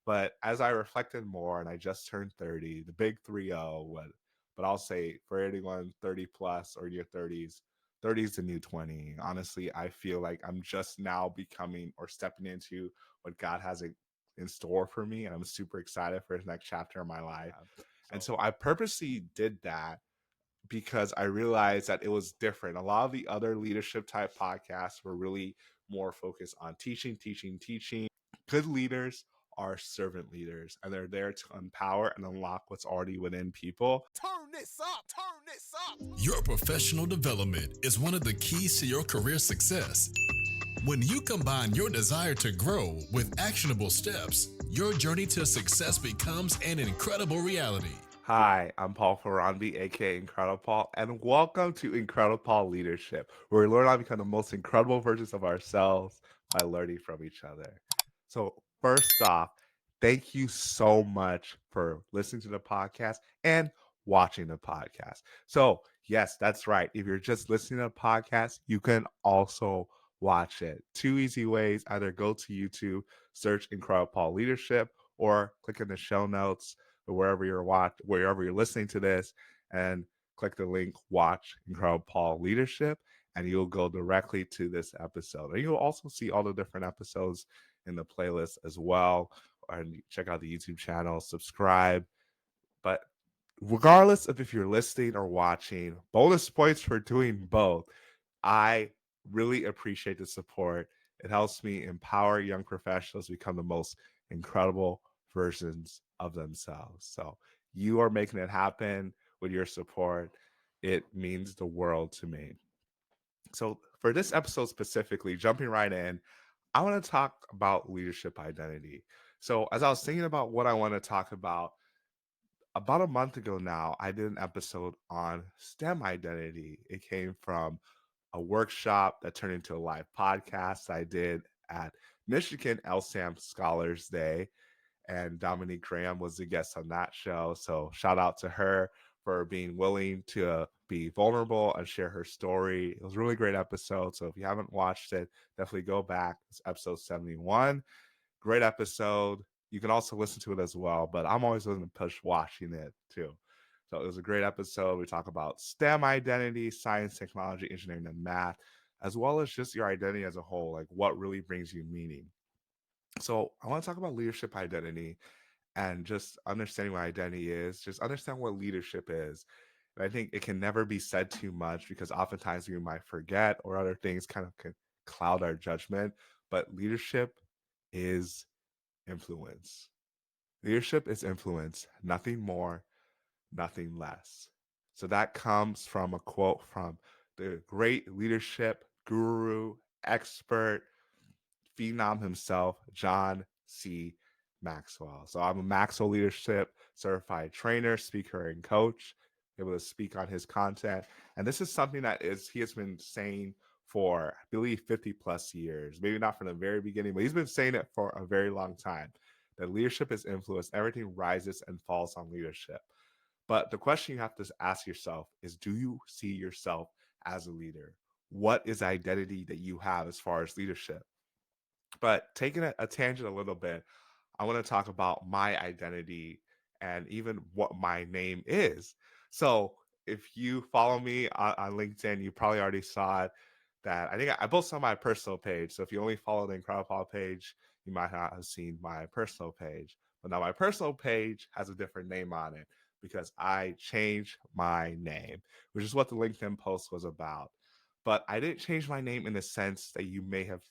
But as I reflected more, and I just turned 30, the big 3-0, but I'll say for anyone 30 plus or your 30s, 30 is the new 20. Honestly, I feel like I'm just now becoming or stepping into what God has in store for me. And I'm super excited for his next chapter of my life. And so I purposely did that because I realized that it was different. A lot of the other leadership type podcasts were really more focused on teaching, teaching, teaching. Good leaders are servant leaders, and they're there to empower and unlock what's already within people. Turn this up, turn this up. Your professional development is one of the keys to your career success. When you combine your desire to grow with actionable steps, your journey to success becomes an incredible reality. Hi, I'm Paul Faronbi, aka IncrediPaul, and welcome to IncrediPaul Leadership, where we learn how to become the most incredible versions of ourselves by learning from each other. So, first off, thank you so much for listening to the podcast and watching the podcast. So, yes, that's right. If you're just listening to the podcast, you can also watch it. Two easy ways: either go to YouTube, search IncrediPaul Leadership, or click in the show notes or wherever you're listening to this, and click the link "Watch IncrediPaul Leadership," and you'll go directly to this episode. And you'll also see all the different episodes in the playlist as well. And check out the YouTube channel, subscribe. But regardless of if you're listening or watching, bonus points for doing both. I really appreciate the support. It helps me empower young professionals to become the most incredible versions of themselves. So you are making it happen with your support. It means the world to me. So for this episode specifically, jumping right in, I want to talk about leadership identity. So as I was thinking about what I want to talk about a month ago now, I did an episode on STEM identity. It came from a workshop that turned into a live podcast I did at Michigan LSAM Scholars Day. And Dominique Graham was the guest on that show. So shout out to her for being willing to be vulnerable and share her story. It was a really great episode. So if you haven't watched it, definitely go back. It's episode 71. Great episode. You can also listen to it as well, but I'm always willing to push watching it too. So it was a great episode. We talk about STEM identity, science, technology, engineering, and math, as well as just your identity as a whole, like what really brings you meaning. So I want to talk about leadership identity and just understanding what identity is, just understand what leadership is. And I think it can never be said too much because oftentimes we might forget or other things kind of can cloud our judgment. But leadership is influence. Leadership is influence, nothing more, nothing less. So that comes from a quote from the great leadership guru, expert, phenom himself, John C. Maxwell. So I'm a Maxwell Leadership certified trainer, speaker, and coach, able to speak on his content. And this is something that is he has been saying for, I believe, 50 plus years. Maybe not from the very beginning, but he's been saying it for a very long time. That leadership is influence. Everything rises and falls on leadership. But the question you have to ask yourself is, do you see yourself as a leader? What is the identity that you have as far as leadership? But taking a tangent a little bit, I want to talk about my identity and even what my name is. So if you follow me on LinkedIn, you probably already saw it that I think I posted on my personal page. So if you only follow the IncrediPaul page, you might not have seen my personal page. But now my personal page has a different name on it because I changed my name, which is what the LinkedIn post was about. But I didn't change my name in the sense that you may have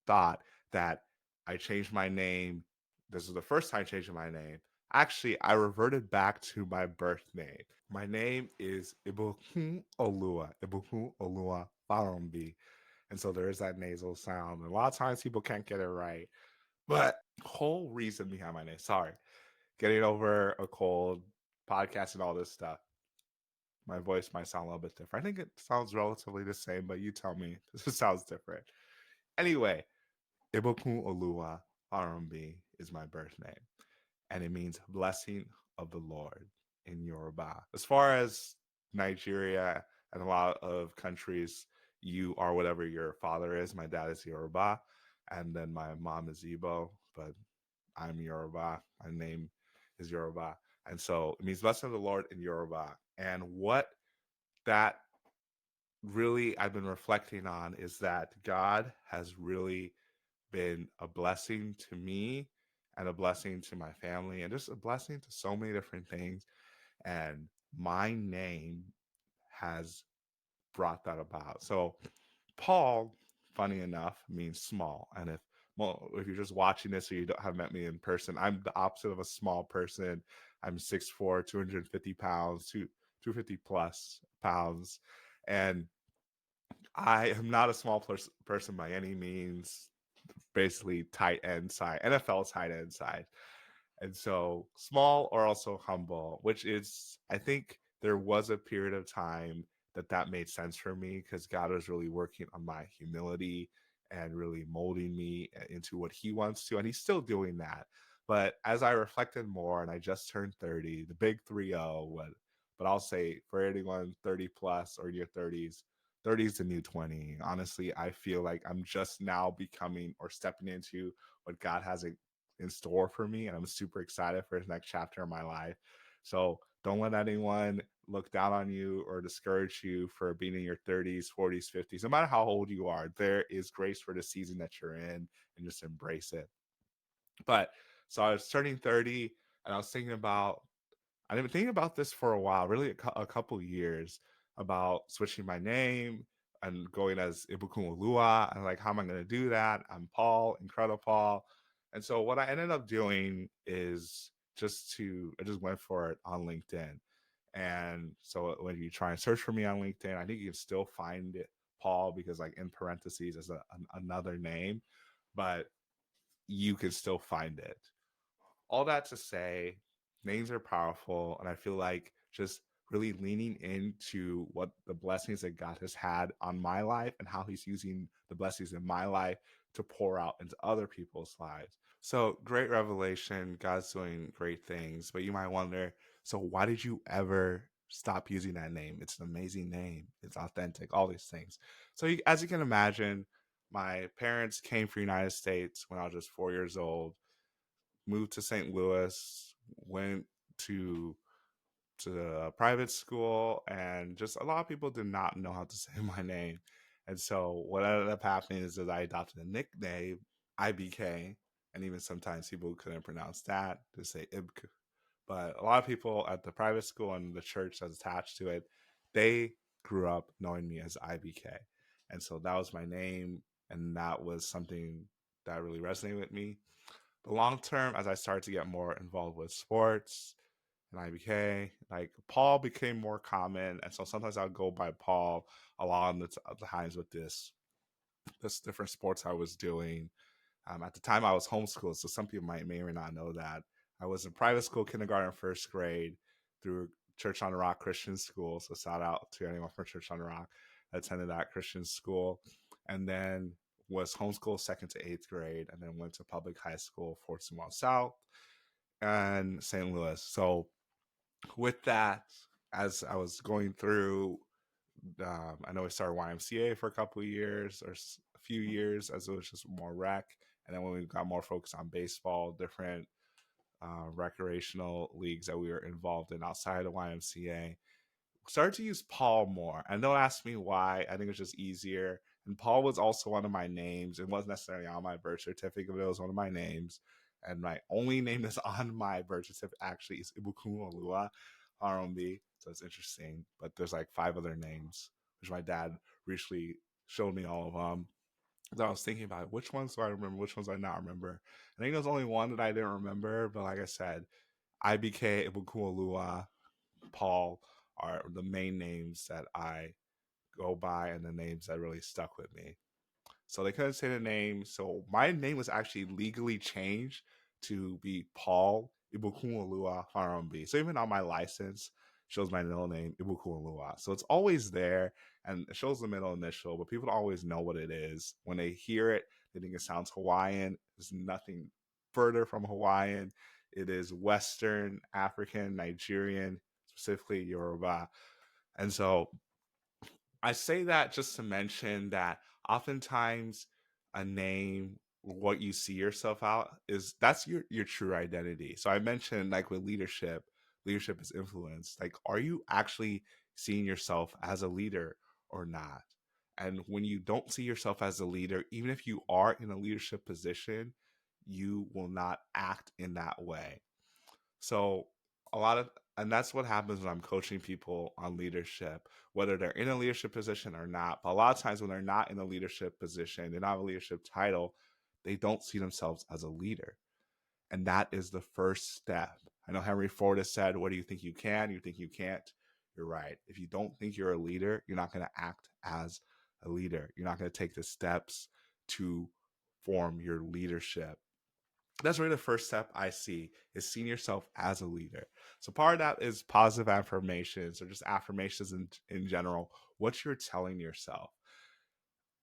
thought that I changed my name. This is the first time changing my name. Actually, I reverted back to my birth name. My name is Ibukun Olua. Ibukun Olua Faronbi. And so there is that nasal sound. And a lot of times people can't get it right. But whole reason behind my name, sorry, getting over a cold, podcast and all this stuff. My voice might sound a little bit different. I think it sounds relatively the same, but you tell me. This sounds different. Anyway, Ibukun Olua Faronbi is my birth name, and it means blessing of the Lord in Yoruba. As far as Nigeria and a lot of countries, you are whatever your father is. My dad is Yoruba, and then my mom is Igbo, but I'm Yoruba. My name is Yoruba. And so it means blessing of the Lord in Yoruba. And what that really I've been reflecting on is that God has really been a blessing to me and a blessing to my family and just a blessing to so many different things. And my name has brought that about. So Paul, funny enough, means small. And well, if you're just watching this or you don't have met me in person, I'm the opposite of a small person. I'm 6'4", 250 pounds, 250 plus pounds. And I am not a small person by any means. Basically, tight end side, NFL tight end side. And so small or also humble, which is, I think there was a period of time that made sense for me because God was really working on my humility and really molding me into what he wants to. And he's still doing that. But as I reflected more and I just turned 30, the big 3-0, but I'll say for anyone 30 plus or in your 30s, 30 is the new 20. Honestly, I feel like I'm just now becoming or stepping into what God has in store for me, and I'm super excited for his next chapter in my life. So don't let anyone look down on you or discourage you for being in your 30s, 40s, 50s. No matter how old you are, there is grace for the season that you're in, and just embrace it. But so I was turning 30, and I was thinking about I've been thinking about this for a while, really a couple years, about switching my name and going as Ibukun Olua. And like, how am I going to do that? I'm Paul, IncrediPaul. And so what I ended up doing is I just went for it on LinkedIn. And so when you try and search for me on LinkedIn, I think you can still find it, Paul, because like in parentheses is another name, but you can still find it. All that to say, names are powerful, and I feel like just really leaning into what the blessings that God has had on my life and how he's using the blessings in my life to pour out into other people's lives. So great revelation. God's doing great things, but you might wonder, so why did you ever stop using that name? It's an amazing name. It's authentic, all these things. So as you can imagine, my parents came from the United States when I was just 4 years old, moved to St. Louis, went to a private school, and just a lot of people did not know how to say my name. And so what ended up happening is that I adopted a nickname, IBK, and even sometimes people couldn't pronounce that to say Ibk. But a lot of people at the private school and the church that's attached to it, they grew up knowing me as IBK. And so that was my name, and that was something that really resonated with me. But long term, as I started to get more involved with sports, and I became like Paul became more common, and so sometimes I'll go by Paul along the times with this different sports I was doing. At the time, I was homeschooled, so some people may or not know that I was in private school, kindergarten, first grade, through Church on the Rock Christian School. So shout out to anyone from Church on the Rock that attended that Christian school, and then was homeschooled second to eighth grade, and then went to public high school, Fort Small South and St. Louis. So with that, as I was going through, I know we started YMCA for a couple of years or a few years as it was just more rec. And then when we got more focused on baseball, different recreational leagues that we were involved in outside of YMCA, started to use Paul more. And don't ask me why. I think it's just easier. And Paul was also one of my names. It wasn't necessarily on my birth certificate, but it was one of my names. And my only name that's on my birth certificate actually is Ibukun Olua Faronbi. So it's interesting. But there's like 5 other names, which my dad recently showed me all of them. So I was thinking about which ones do I remember, which ones do I not remember. I think there's only one that I didn't remember, but like I said, IBK Ibukun Olua Paul are the main names that I go by and the names that really stuck with me. So they couldn't say the name. So my name was actually legally changed to be Paul Ibukunolua Faronbi. So even on my license shows my middle name Ibukunolua. So it's always there and it shows the middle initial, but people don't always know what it is. When they hear it, they think it sounds Hawaiian. There's nothing further from Hawaiian. It is Western, African, Nigerian, specifically Yoruba. And so I say that just to mention that oftentimes a name what you see yourself out is that's your true identity. So I mentioned like with leadership is influence. Like, are you actually seeing yourself as a leader or not? And when you don't see yourself as a leader, even if you are in a leadership position, you will not act in that way. So a lot of and that's what happens when I'm coaching people on leadership, whether they're in a leadership position or not. But a lot of times when they're not in a leadership position, they don't have a leadership title, they don't see themselves as a leader. And that is the first step. I know Henry Ford has said, what do you think you can? You think you can't? You're right. If you don't think you're a leader, you're not going to act as a leader. You're not going to take the steps to form your leadership. That's really the first step I see is seeing yourself as a leader. So part of that is positive affirmations or just affirmations in general, what you're telling yourself.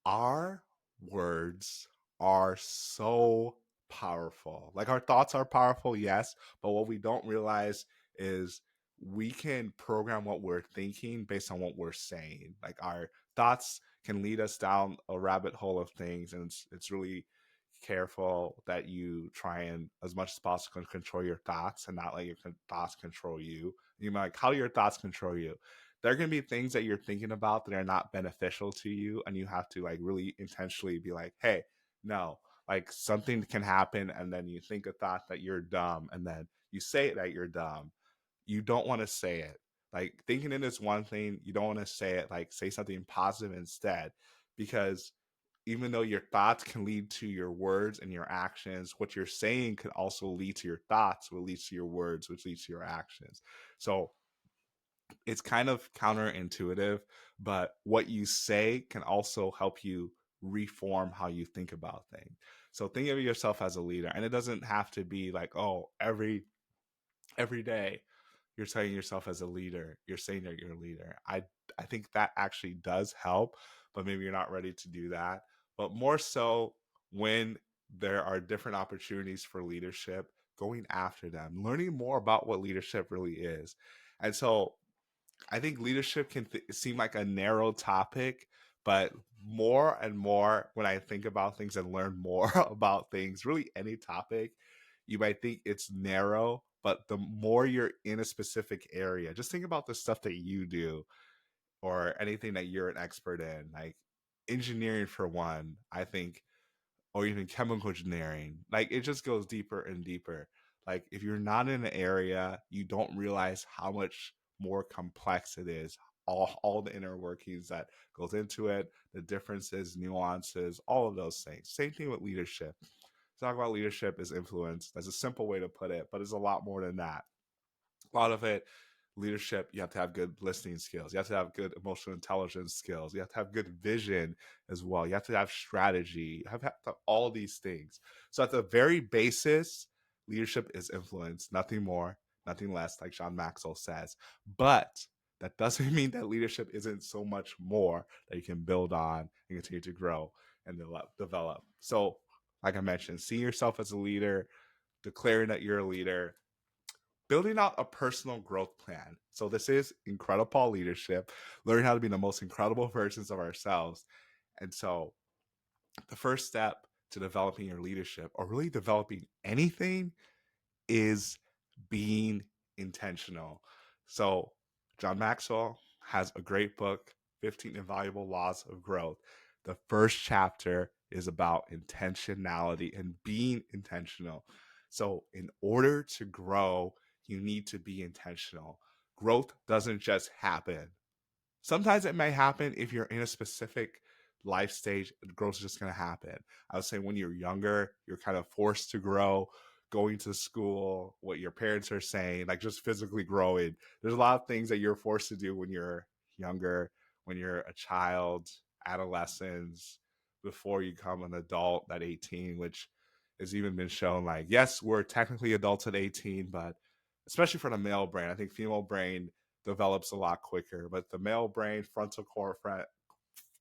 Our words are so powerful. Like our thoughts are powerful, yes, but what we don't realize is we can program what we're thinking based on what we're saying. Like our thoughts can lead us down a rabbit hole of things, and it's really careful that you try and as much as possible control your thoughts and not let your thoughts control you. You might like, how do your thoughts control you? There can be things that you're thinking about that are not beneficial to you, and you have to like really intentionally be like, hey, no, like something can happen, and then you think a thought that you're dumb, and then you say that you're dumb. You don't want to say it. Like thinking it is one thing, you don't want to say it. Like say something positive instead, because even though your thoughts can lead to your words and your actions, what you're saying could also lead to your thoughts, which leads to your words, which leads to your actions. So it's kind of counterintuitive, but what you say can also help you reform how you think about things. So think of yourself as a leader, and it doesn't have to be like, oh, every day you're saying yourself as a leader. You're saying that you're a leader. I think that actually does help, but maybe you're not ready to do that. But more so when there are different opportunities for leadership, going after them, learning more about what leadership really is. And so I think leadership can seem like a narrow topic, but more and more when I think about things and learn more about things, really any topic, you might think it's narrow, but the more you're in a specific area, just think about the stuff that you do or anything that you're an expert in, like engineering for one, I think, or even chemical engineering. Like it just goes deeper and deeper. Like if you're not in an area, you don't realize how much more complex it is. All the inner workings that goes into it, the differences, nuances, all of those things. Same thing with leadership. Talk about leadership as influence. That's a simple way to put it, but it's a lot more than that. A lot of it, leadership, you have to have good listening skills. You have to have good emotional intelligence skills. You have to have good vision as well. You have to have strategy. You have to have all these things. So at the very basis, leadership is influence, nothing more, nothing less, like John Maxwell says. But that doesn't mean that leadership isn't so much more that you can build on and continue to grow and develop. So, like I mentioned, see yourself as a leader, declaring that you're a leader, building out a personal growth plan. So this is IncrediPaul leadership, learning how to be the most incredible versions of ourselves. And so the first step to developing your leadership or really developing anything is being intentional. So John Maxwell has a great book, 15 Invaluable Laws of Growth. The first chapter is about intentionality and being intentional. So in order to grow, you need to be intentional. Growth doesn't just happen. Sometimes it may happen if you're in a specific life stage, growth is just going to happen. I would say when you're younger, you're kind of forced to grow, going to school, what your parents are saying, like just physically growing. There's a lot of things that you're forced to do when you're younger, when you're a child, adolescence, before you become an adult at 18, which has even been shown like, yes, we're technically adults at 18, but especially for the male brain, I think female brain develops a lot quicker. But the male brain,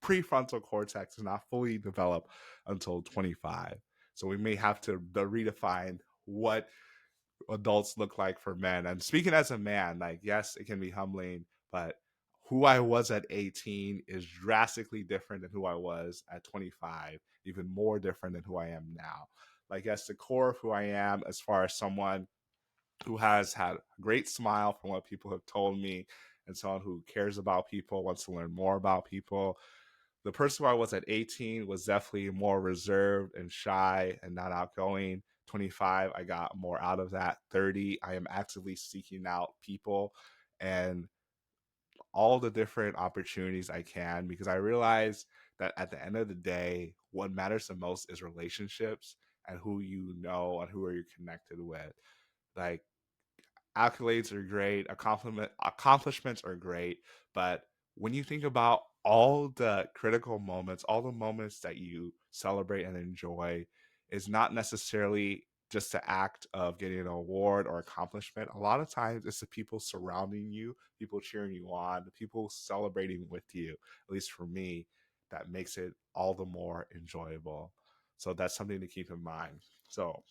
prefrontal cortex is not fully developed until 25. So we may have to redefine what adults look like for men. And speaking as a man, like, yes, it can be humbling, but who I was at 18 is drastically different than who I was at 25. even more different than who I am now. Like, that's the core of who I am as far as someone who has had a great smile from what people have told me, and someone who cares about people, wants to learn more about people. The person who I was at 18 was definitely more reserved and shy and not outgoing. 25, I got more out of that. 30, I am actively seeking out people and all the different opportunities I can, because I realize that at the end of the day, what matters the most is relationships and who you know and who are you connected with. Like, accolades are great, accomplishments are great, but when you think about all the critical moments, all the moments that you celebrate and enjoy, is not necessarily just the act of getting an award or accomplishment. A lot of times it's the people surrounding you, people cheering you on, the people celebrating with you, at least for me, that makes it all the more enjoyable. So that's something to keep in mind. So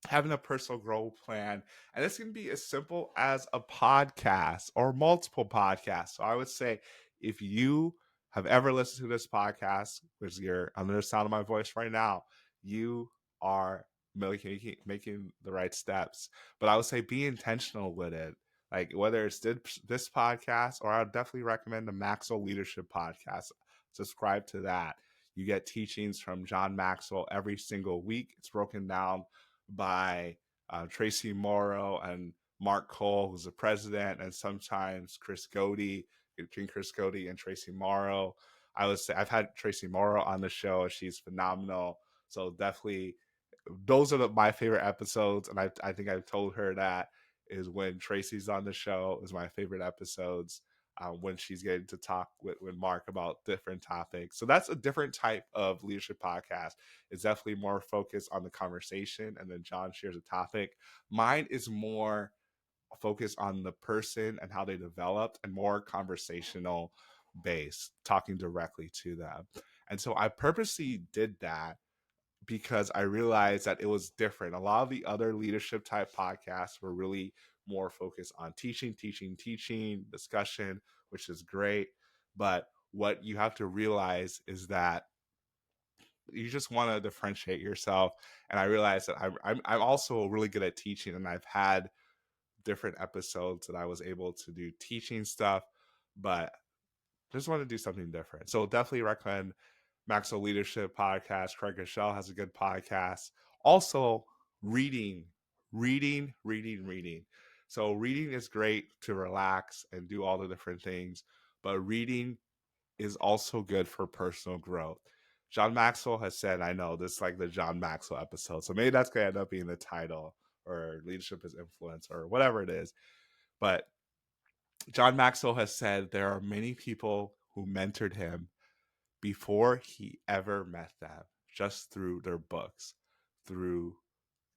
having a personal growth plan, and this can be as simple as a podcast or multiple podcasts. So I would say, if you have ever listened to this podcast, which you're under the sound of my voice right now, you are making the right steps. But I would say be intentional with it. Like, whether it's this podcast, or I would definitely recommend the Maxwell Leadership Podcast. Subscribe to that. You get teachings from John Maxwell every single week. It's broken down by Tracy Morrow and Mark Cole, who's the president, and sometimes Chris Godey, between Chris Godey and Tracy Morrow. I would say I've had Tracy Morrow on the show. She's phenomenal. So definitely, those are my favorite episodes, and I think I've told her that is when Tracy's on the show is my favorite episodes. When she's getting to talk with Mark about different topics. So that's a different type of leadership podcast. It's definitely more focused on the conversation, and then John shares a topic. Mine is more focused on the person and how they developed, and more conversational based, talking directly to them. And so I purposely did that because I realized that it was different. A lot of the other leadership type podcasts were really more focused on teaching, discussion, which is great. But what you have to realize is that you just want to differentiate yourself. And I realized that I'm also really good at teaching, and I've had different episodes that I was able to do teaching stuff, but just want to do something different. So definitely recommend Maxwell Leadership Podcast. Craig Rochelle has a good podcast. Also, reading, reading. So reading is great to relax and do all the different things, but reading is also good for personal growth. John Maxwell has said, I know this is like the John Maxwell episode, so maybe that's going to end up being the title, or leadership is influence, or whatever it is. But John Maxwell has said there are many people who mentored him before he ever met them, just through their books, through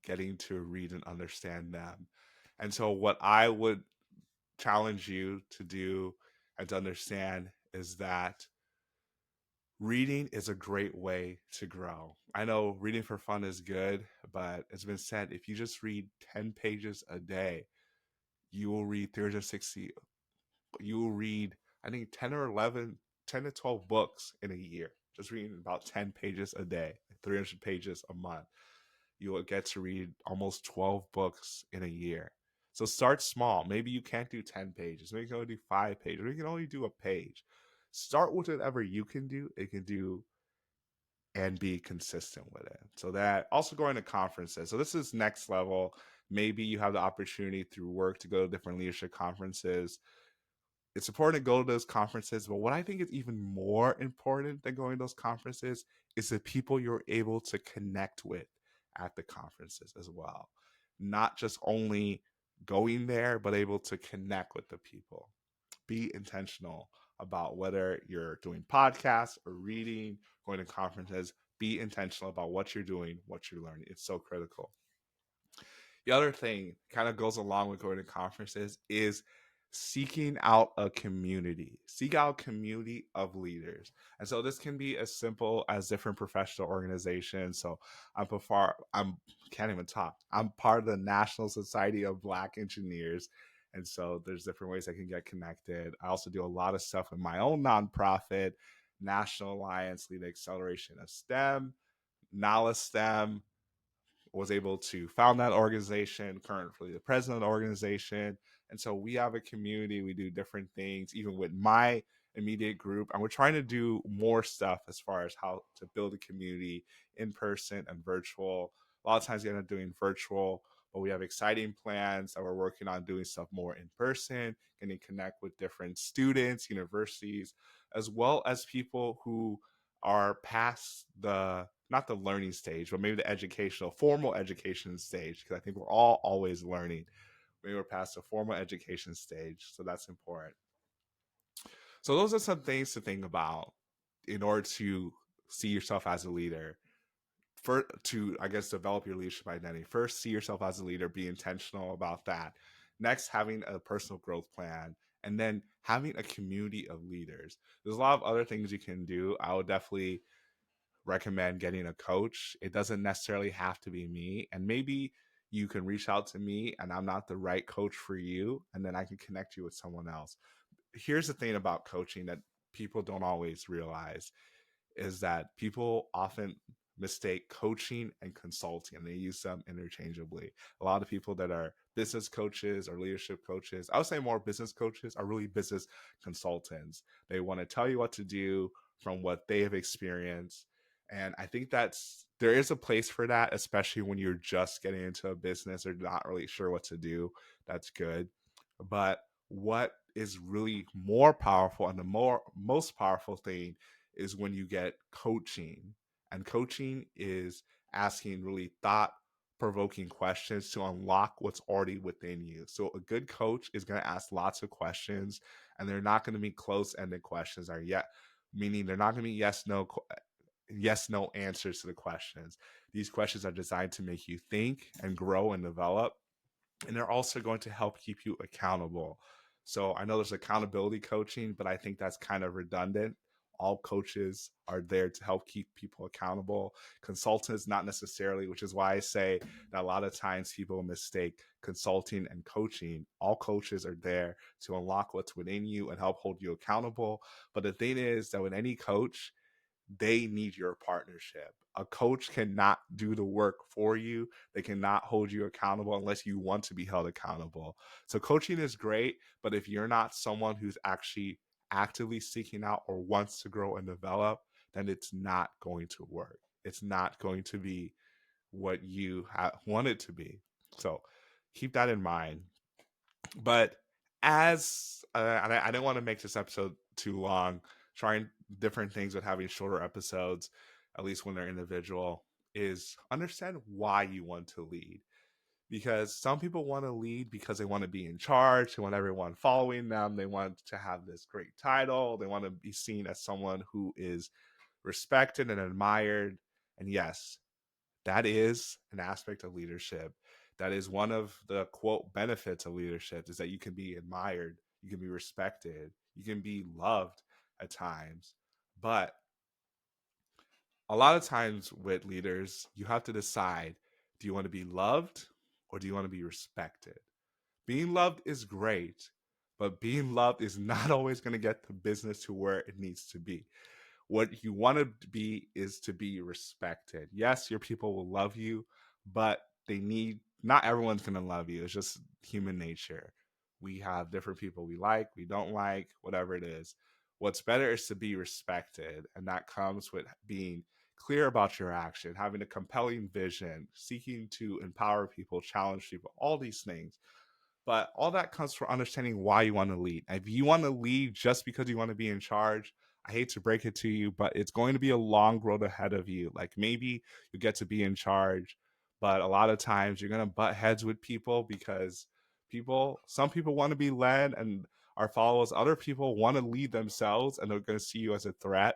getting to read and understand them. And so, what I would challenge you to do and to understand is that reading is a great way to grow. I know reading for fun is good, but it's been said if you just read 10 pages a day, you will read 360, you will read, I think, 10 or 11, 10 to 12 books in a year, just reading about 10 pages a day, 300 pages a month. You will get to read almost 12 books in a year. So start small. Maybe you can't do 10 pages. Maybe you can only do 5 pages. Maybe you can only do a page. Start with whatever you can do. It can do, and be consistent with it. So that, also going to conferences. So this is next level. Maybe you have the opportunity through work to go to different leadership conferences. It's important to go to those conferences, but what I think is even more important than going to those conferences is the people you're able to connect with at the conferences as well. Not just only going there, but able to connect with the people. Be intentional about whether you're doing podcasts or reading, going to conferences. Be intentional about what you're doing, what you're learning. It's so critical. The other thing kind of goes along with going to conferences is seeking out a community. Seek out a community of leaders. And so this can be as simple as different professional organizations. So I'm can't even talk. I'm part of the National Society of Black Engineers. And so there's different ways I can get connected. I also do a lot of stuff with my own nonprofit, National Alliance Lead Acceleration of STEM. Nala STEM was able to found that organization, currently the president of the organization. And so we have a community, we do different things, even with my immediate group. And we're trying to do more stuff as far as how to build a community in person and virtual. A lot of times we end up doing virtual, but we have exciting plans that we're working on doing stuff more in person, getting to connect with different students, universities, as well as people who are past the not the learning stage, but maybe the educational, formal education stage, because I think we're all always learning. Maybe we're past the formal education stage, so that's important. So those are some things to think about in order to see yourself as a leader. For to I guess develop your leadership identity. First, see yourself as a leader, be intentional about that. Next, having a personal growth plan, and then having a community of leaders. There's a lot of other things you can do. I would definitely recommend getting a coach. It doesn't necessarily have to be me. And maybe you can reach out to me and I'm not the right coach for you. And then I can connect you with someone else. Here's the thing about coaching that people don't always realize is that people often mistake coaching and consulting and they use them interchangeably. A lot of people that are business coaches or leadership coaches, I would say more business coaches, are really business consultants. They want to tell you what to do from what they have experienced. And I think there is a place for that, especially when you're just getting into a business or not really sure what to do. That's good. But what is really more powerful and the most powerful thing is when you get coaching. And coaching is asking really thought provoking questions to unlock what's already within you. So a good coach is going to ask lots of questions and they're not going to be close ended questions or yet meaning they're not going to be yes no answers to the questions. These questions are designed to make you think and grow and develop, and they're also going to help keep you accountable. So I know there's accountability coaching, but I think that's kind of redundant. All coaches are there to help keep people accountable. Consultants, not necessarily, which is why I say that a lot of times people mistake consulting and coaching. All coaches are there to unlock what's within you and help hold you accountable. But the thing is that with any coach, they need your partnership. A coach cannot do the work for you. They cannot hold you accountable unless you want to be held accountable. So coaching is great, but if you're not someone who's actually actively seeking out or wants to grow and develop, then it's not going to work. It's not going to be what you want it to be. So keep that in mind. But as and I didn't want to make this episode too long, trying different things with having shorter episodes, at least when they're individual, is understand why you want to lead. Because some people want to lead because they want to be in charge, they want everyone following them, they want to have this great title, they want to be seen as someone who is respected and admired. And yes, that is an aspect of leadership. That is one of the quote benefits of leadership is that you can be admired, you can be respected, you can be loved at times. But a lot of times with leaders, you have to decide, do you want to be loved or do you want to be respected? Being loved is great, but being loved is not always going to get the business to where it needs to be. What you want to be is to be respected. Yes, your people will love you, but not everyone's going to love you. It's just human nature. We have different people we don't like, whatever it is. What's better is to be respected, and that comes with being clear about your action, having a compelling vision, seeking to empower people, challenge people, all these things. But all that comes from understanding why you want to lead. If you want to lead just because you want to be in charge, I hate to break it to you, but it's going to be a long road ahead of you. Like maybe you get to be in charge, but a lot of times you're going to butt heads with people because some people want to be led and are followers. Other people want to lead themselves and they're going to see you as a threat.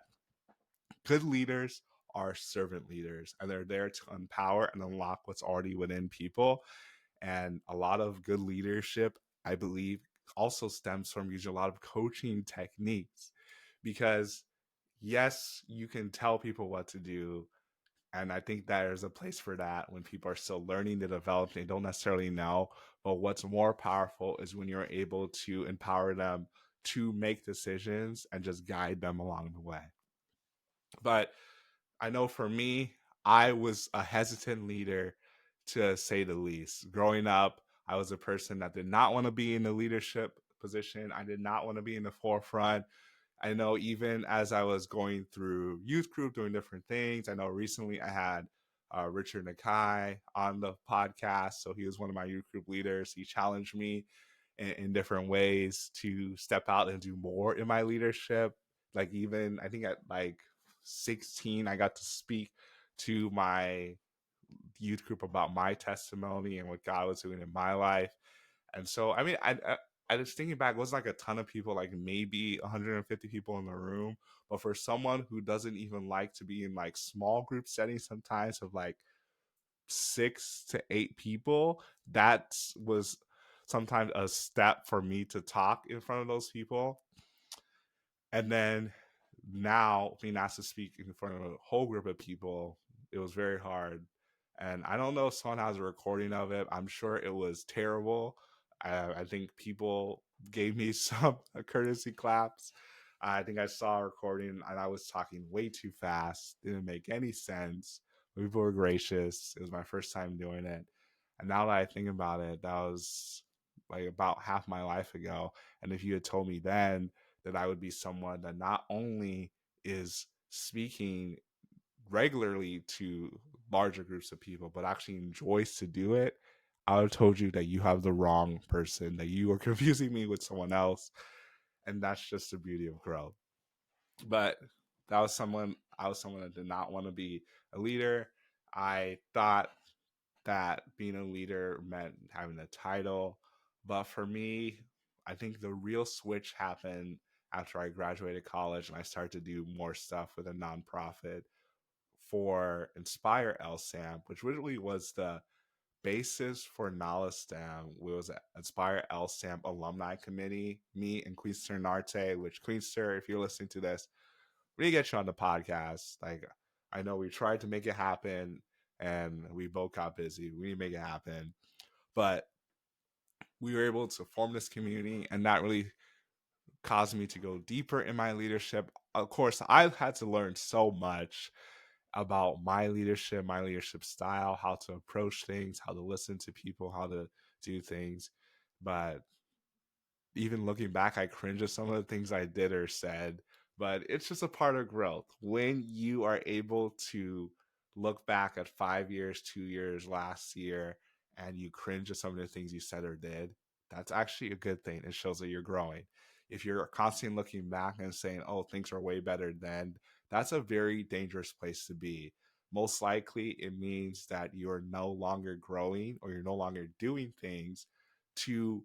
Good leaders are servant leaders and they're there to empower and unlock what's already within people. And a lot of good leadership, I believe, also stems from using a lot of coaching techniques because, yes, you can tell people what to do. And I think there's a place for that when people are still learning to develop, they don't necessarily know. But what's more powerful is when you're able to empower them to make decisions and just guide them along the way. But I know for me, I was a hesitant leader, to say the least. Growing up, I was a person that did not want to be in the leadership position. I did not want to be in the forefront. I know even as I was going through youth group, doing different things, I know recently I had Richard Nakai on the podcast. So he was one of my youth group leaders. He challenged me in different ways to step out and do more in my leadership. Like even I think at like 16, I got to speak to my youth group about my testimony and what God was doing in my life. And so, I mean, I was thinking back, it was like a ton of people, like maybe 150 people in the room. But for someone who doesn't even like to be in like small group settings sometimes of like 6 to 8 people, that was sometimes a step for me to talk in front of those people. And then now being asked to speak in front of a whole group of people, it was very hard. And I don't know if someone has a recording of it. I'm sure it was terrible. I think people gave me some courtesy claps. I think I saw a recording and I was talking way too fast. Didn't make any sense. People were gracious. It was my first time doing it. And now that I think about it, that was like about half my life ago. And if you had told me then that I would be someone that not only is speaking regularly to larger groups of people, but actually enjoys to do it, I would have told you that you have the wrong person, that you are confusing me with someone else. And that's just the beauty of growth. But I was someone that did not want to be a leader. I thought that being a leader meant having a title. But for me, I think the real switch happened after I graduated college and I started to do more stuff with a nonprofit for Inspire LSAM, which really was the basis for NALASTAM. It was an Inspire LSAM alumni committee, me and Queenster Narte, which Queenster, if you're listening to this, we need to get you on the podcast. Like, I know we tried to make it happen and we both got busy. We need to make it happen. But we were able to form this community, and that really caused me to go deeper in my leadership. Of course, I've had to learn so much about my leadership style, how to approach things, how to listen to people, how to do things. But even looking back, I cringe at some of the things I did or said, but it's just a part of growth. When you are able to look back at 5 years, 2 years, last year, and you cringe at some of the things you said or did, that's actually a good thing. It shows that you're growing. If you're constantly looking back and saying, oh, things are way better then, that's a very dangerous place to be. Most likely, it means that you're no longer growing or you're no longer doing things to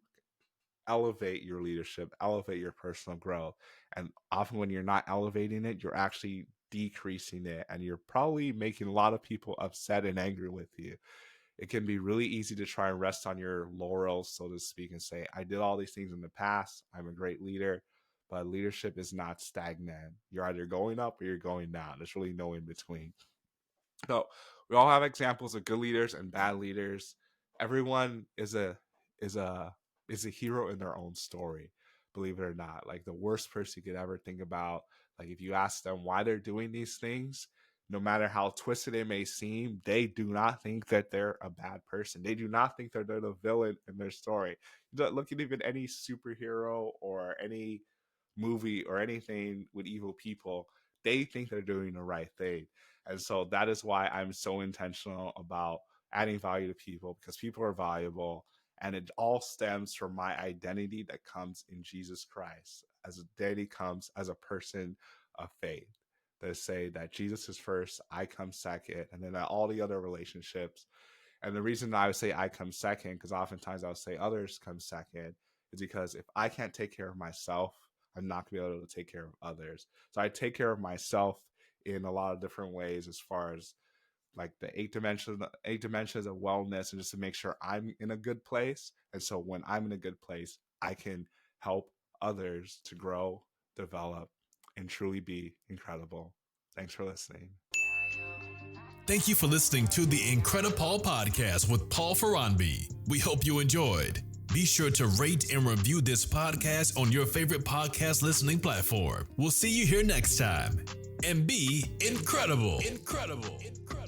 elevate your leadership, elevate your personal growth. And often when you're not elevating it, you're actually decreasing it. And you're probably making a lot of people upset and angry with you. It can be really easy to try and rest on your laurels, so to speak, and say, I did all these things in the past. I'm a great leader. But leadership is not stagnant. You're either going up or you're going down. There's really no in between. So we all have examples of good leaders and bad leaders. Everyone is a is a hero in their own story, believe it or not. Like the worst person you could ever think about, like if you ask them why they're doing these things, no matter how twisted it may seem, they do not think that they're a bad person. They do not think that they're the villain in their story. Look at even any superhero or any movie or anything with evil people, they think they're doing the right thing. And so that is why I'm so intentional about adding value to people, because people are valuable. And it all stems from my identity that comes in Jesus Christ. As a identity comes as a person of faith. That say that Jesus is first, I come second, and then all the other relationships. And the reason I would say I come second, because oftentimes I would say others come second, is because if I can't take care of myself, I'm not going to be able to take care of others. So I take care of myself in a lot of different ways, as far as like the eight dimensions of wellness, and just to make sure I'm in a good place. And so when I'm in a good place, I can help others to grow, develop, and truly be incredible. Thanks for listening. Thank you for listening to the IncrediPaul podcast with Paul Faronbi. We hope you enjoyed. Be sure to rate and review this podcast on your favorite podcast listening platform. We'll see you here next time. And be incredible. Incredible. Incredible.